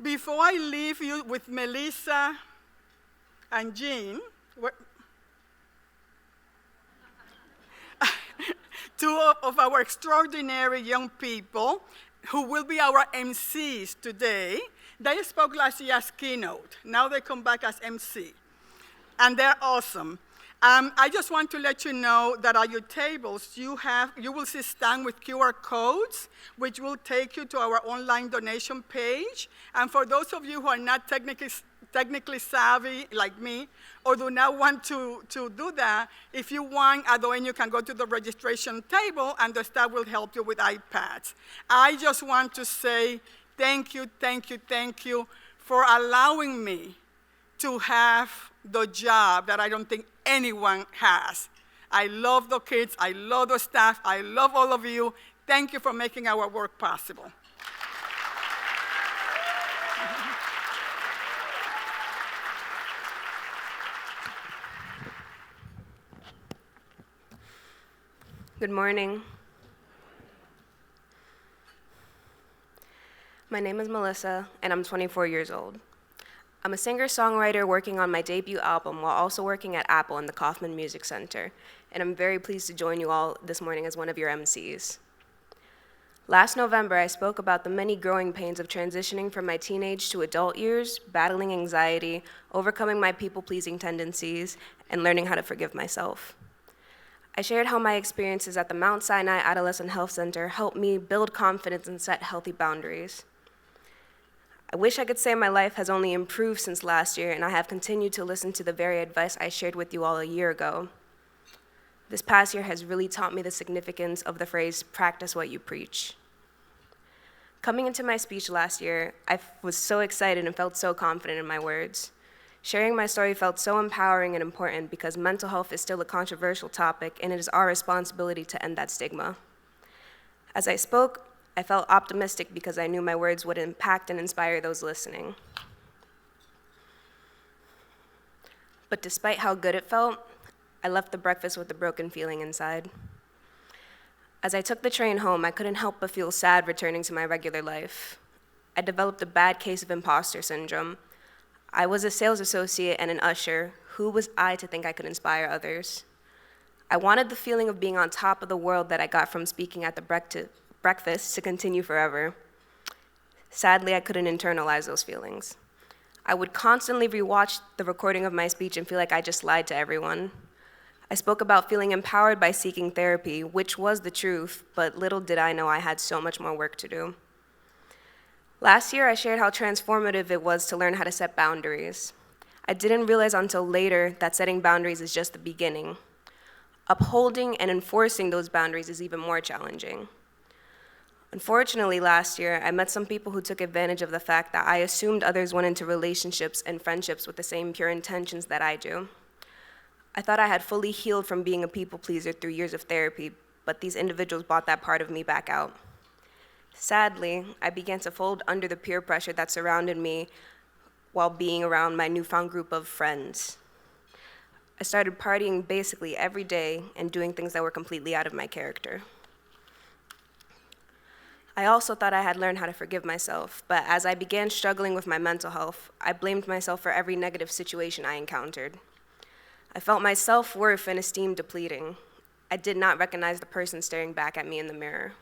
Before I leave you with Melissa and Jean, two of our extraordinary young people who will be our emcees today. They spoke last year as keynote. Now they come back as MC. And they're awesome. I just want to let you know that at your tables, you will see stand with QR codes, which will take you to our online donation page. And for those of you who are not technically savvy like me, or do not want to do that, if you want, you can go to the registration table, and the staff will help you with iPads. I just want to say thank you for allowing me to have the job that I don't think anyone has. I love the kids, I love the staff, I love all of you. Thank you for making our work possible. Good morning. My name is Melissa, and I'm 24 years old. I'm a singer-songwriter working on my debut album while also working at Apple in the Kaufman Music Center, and I'm very pleased to join you all this morning as one of your MCs. Last November, I spoke about the many growing pains of transitioning from my teenage to adult years, battling anxiety, overcoming my people-pleasing tendencies, and learning how to forgive myself. I shared how my experiences at the Mount Sinai Adolescent Health Center helped me build confidence and set healthy boundaries. I wish I could say my life has only improved since last year, and I have continued to listen to the very advice I shared with you all a year ago. This past year has really taught me the significance of the phrase, practice what you preach. Coming into my speech last year, I was so excited and felt so confident in my words. Sharing my story felt so empowering and important because mental health is still a controversial topic, and it is our responsibility to end that stigma. As I spoke, I felt optimistic because I knew my words would impact and inspire those listening. But despite how good it felt, I left the breakfast with a broken feeling inside. As I took the train home, I couldn't help but feel sad returning to my regular life. I developed a bad case of imposter syndrome. I was a sales associate and an usher. Who was I to think I could inspire others? I wanted the feeling of being on top of the world that I got from speaking at the breakfast to continue forever. Sadly, I couldn't internalize those feelings. I would constantly rewatch the recording of my speech and feel like I just lied to everyone. I spoke about feeling empowered by seeking therapy, which was the truth, but little did I know I had so much more work to do. Last year, I shared how transformative it was to learn how to set boundaries. I didn't realize until later that setting boundaries is just the beginning. Upholding and enforcing those boundaries is even more challenging. Unfortunately, last year, I met some people who took advantage of the fact that I assumed others went into relationships and friendships with the same pure intentions that I do. I thought I had fully healed from being a people pleaser through years of therapy, but these individuals brought that part of me back out. Sadly, I began to fold under the peer pressure that surrounded me while being around my newfound group of friends. I started partying basically every day and doing things that were completely out of my character. I also thought I had learned how to forgive myself, but as I began struggling with my mental health, I blamed myself for every negative situation I encountered. I felt my self-worth and esteem depleting. I did not recognize the person staring back at me in the mirror.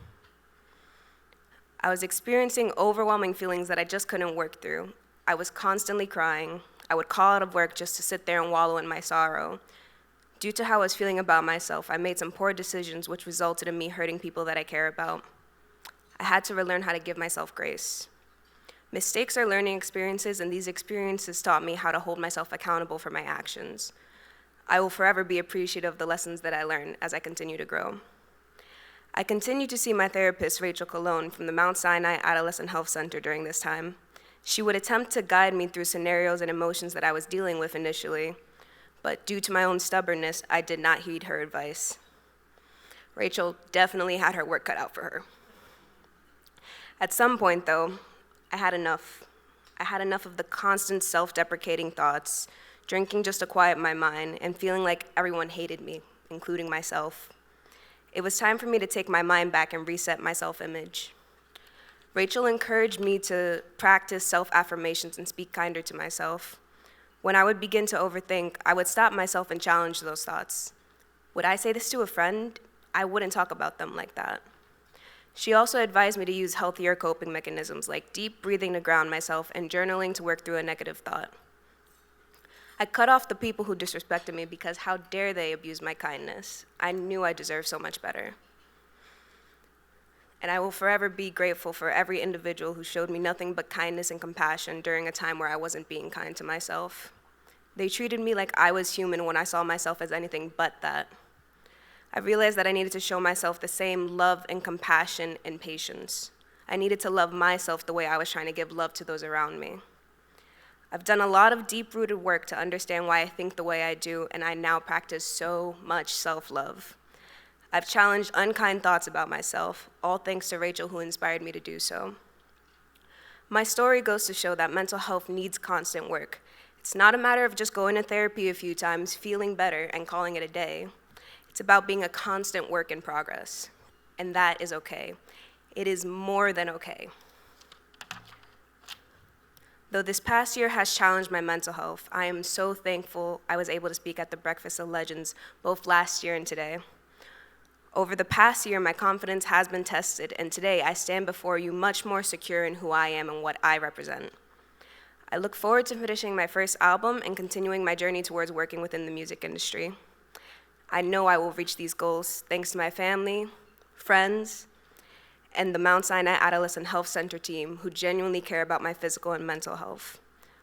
I was experiencing overwhelming feelings that I just couldn't work through. I was constantly crying. I would call out of work just to sit there and wallow in my sorrow. Due to how I was feeling about myself, I made some poor decisions which resulted in me hurting people that I care about. I had to relearn how to give myself grace. Mistakes are learning experiences, and these experiences taught me how to hold myself accountable for my actions. I will forever be appreciative of the lessons that I learned as I continue to grow. I continue to see my therapist, Rachel Colon, from the Mount Sinai Adolescent Health Center during this time. She would attempt to guide me through scenarios and emotions that I was dealing with initially, but due to my own stubbornness, I did not heed her advice. Rachel definitely had her work cut out for her. At some point, though, I had enough. I had enough of the constant self-deprecating thoughts, drinking just to quiet my mind, and feeling like everyone hated me, including myself. It was time for me to take my mind back and reset my self-image. Rachel encouraged me to practice self-affirmations and speak kinder to myself. When I would begin to overthink, I would stop myself and challenge those thoughts. Would I say this to a friend? I wouldn't talk about them like that. She also advised me to use healthier coping mechanisms like deep breathing to ground myself and journaling to work through a negative thought. I cut off the people who disrespected me because how dare they abuse my kindness? I knew I deserved so much better. And I will forever be grateful for every individual who showed me nothing but kindness and compassion during a time where I wasn't being kind to myself. They treated me like I was human when I saw myself as anything but that. I realized that I needed to show myself the same love and compassion and patience. I needed to love myself the way I was trying to give love to those around me. I've done a lot of deep-rooted work to understand why I think the way I do, and I now practice so much self-love. I've challenged unkind thoughts about myself, all thanks to Rachel, who inspired me to do so. My story goes to show that mental health needs constant work. It's not a matter of just going to therapy a few times, feeling better, and calling it a day. It's about being a constant work in progress, and that is okay. It is more than okay. Though this past year has challenged my mental health, I am so thankful I was able to speak at the Breakfast of Legends both last year and today. Over the past year, my confidence has been tested, and today I stand before you much more secure in who I am and what I represent. I look forward to finishing my first album and continuing my journey towards working within the music industry. I know I will reach these goals thanks to my family, friends, and the Mount Sinai Adolescent Health Center team who genuinely care about my physical and mental health.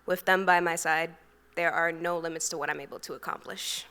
With them by my side, there are no limits to what I'm able to accomplish.